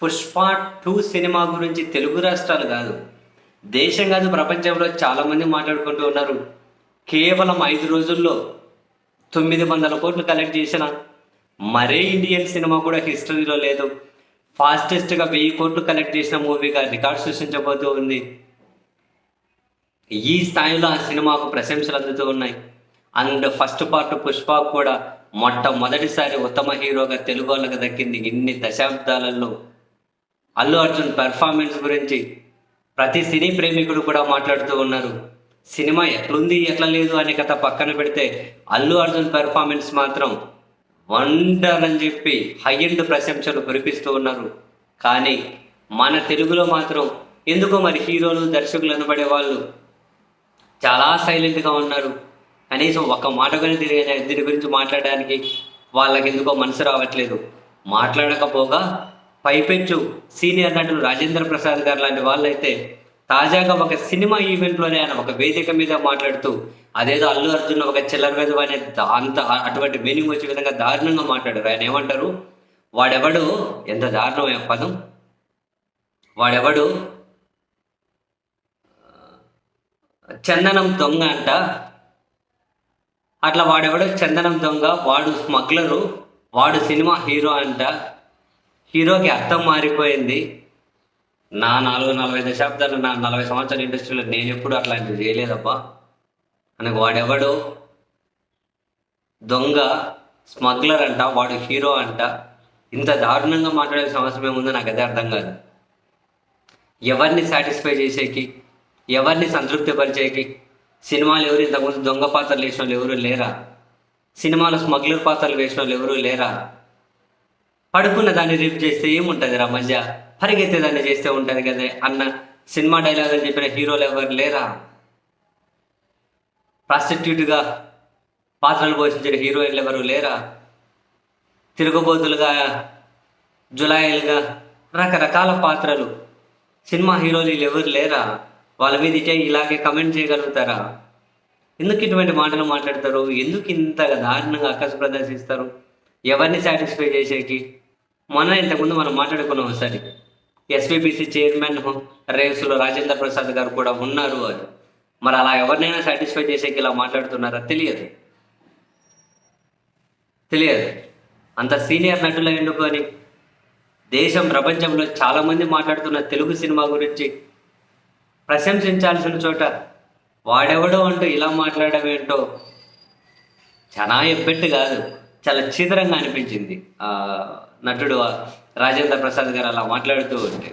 Pushpa 2 cinema గురించి తెలుగు రాష్ట్రాలు కాదు, దేశం కాదు, ప్రపంచంలో చాలామంది మాట్లాడుకుంటూ ఉన్నారు. కేవలం 5 రోజుల్లో 900 కోట్లు కలెక్ట్ చేసిన మరే ఇండియన్ సినిమా కూడా హిస్టరీలో లేదు. ఫాస్టెస్ట్గా 1000 కోట్లు కలెక్ట్ చేసిన మూవీగా రికార్డ్ సృష్టించబోతూ ఉంది. ఈ స్థాయిలో ఆ సినిమాకు ప్రశంసలు అందుతూ ఉన్నాయి. అండ్ ఫస్ట్ పార్ట్ పుష్ప కూడా మొట్టమొదటిసారి ఉత్తమ హీరోగా తెలుగు వాళ్ళకి దక్కింది. ఇన్ని దశాబ్దాలలో అల్లు అర్జున్ పెర్ఫార్మెన్స్ గురించి ప్రతి సినీ ప్రేమికుడు కూడా మాట్లాడుతూ ఉన్నారు. సినిమా ఎట్లుంది ఎట్లా లేదు అనే కథ పక్కన పెడితే అల్లు అర్జున్ పెర్ఫార్మెన్స్ మాత్రం వండర్ అని చెప్పి హై ఎండ్ ప్రశంసలు కురిపిస్తూ ఉన్నారు. కానీ మన తెలుగులో మాత్రం ఎందుకో మరి హీరోలు దర్శకులు అనబడే వాళ్ళు చాలా సైలెంట్గా ఉన్నారు. కనీసం ఒక్క మాట కానీ దీని గురించి మాట్లాడడానికి వాళ్ళకి ఎందుకో మనసు రావట్లేదు. మాట్లాడకపోగా పైపెచ్చు సీనియర్ నటులు రాజేంద్ర ప్రసాద్ గారు లాంటి వాళ్ళైతే తాజాగా ఒక సినిమా ఈవెంట్లోనే ఆయన ఒక వేదిక మీద మాట్లాడుతూ అదేదో అల్లు అర్జున్ ఒక చిల్లర వెధవ అనే అంత అటువంటి మీనింగ్ వచ్చే విధంగా దారుణంగా మాట్లాడారు. ఆయన ఏమంటారు, వాడెవడు, ఎంత దారుణమైన పదం, వాడెవడు చందనం దొంగ అంట, అట్లా వాడెవడో చందనం దొంగ, వాడు స్మగ్లరు, వాడు సినిమా హీరో అంట. హీరోకి అర్థం మారిపోయింది. నా 40 దశాబ్దాలు, నా 40 సంవత్సరాల ఇండస్ట్రీలో నేను ఎప్పుడు అట్లాంటివి చేయలేదబ్బా. అనకు వాడెవడు దొంగ, స్మగ్లర్ అంట, వాడు హీరో అంట. ఇంత దారుణంగా మాట్లాడాల్సిన అవసరం ఏముందో నాకు అదే అర్థం కాదు. ఎవరిని సాటిస్ఫై చేసేకి, ఎవరిని సంతృప్తిపరిచేకి? సినిమాలు ఎవరు ఇంతకుముందు దొంగ పాత్రలు వేసిన వాళ్ళు ఎవరు లేరా? సినిమాలో స్మగ్లర్ పాత్రలు వేసిన వాళ్ళు ఎవరు లేరా? పడుకున్న దాన్ని రిప్ చేస్తే ఏముంటుంది రా మధ్య, పరిగెత్తే దాన్ని చేస్తే ఉంటుంది కదా అన్న సినిమా డైలాగ్ అని చెప్పిన హీరోలు ఎవరు లేరా? ప్రాస్టిట్యూట్గా పాత్రలు పోషించిన హీరోయిన్లు ఎవరు లేరా? తిరుగుబోతులుగా, జులాయిలుగా రకరకాల పాత్రలు సినిమా హీరోలు వీళ్ళు ఎవరు లేరా? వాళ్ళ మీద ఇలాగే కమెంట్ చేయగలుగుతారా? ఎందుకు ఇటువంటి మాటలు మాట్లాడతారు? ఎందుకు ఇంతగా దారుణంగా అక్కసు ప్రదర్శిస్తారు? ఎవరిని సాటిస్ఫై చేసేకి? మొన్న ఇంతకుముందు మనం మాట్లాడుకున్నాం ఒకసారి, ఎస్పీబీసీ చైర్మన్ రేసులో రాజేంద్ర ప్రసాద్ గారు కూడా ఉన్నారు అని. మరి అలా ఎవరినైనా సాటిస్ఫై చేసేకి ఇలా మాట్లాడుతున్నారా? తెలియదు. అంత సీనియర్ నటులు ఎందుకు అని దేశం ప్రపంచంలో చాలామంది మాట్లాడుతున్న తెలుగు సినిమా గురించి ప్రశంసించాల్సిన చోట వాడెవడో అంటూ ఇలా మాట్లాడడం ఏంటో చాలా ఎబ్బెట్టు కాదు, చాలా చీదరంగా అనిపించింది. నటుడు రాజేంద్ర ప్రసాద్ గారు అలా మాట్లాడుతూ ఉంటే.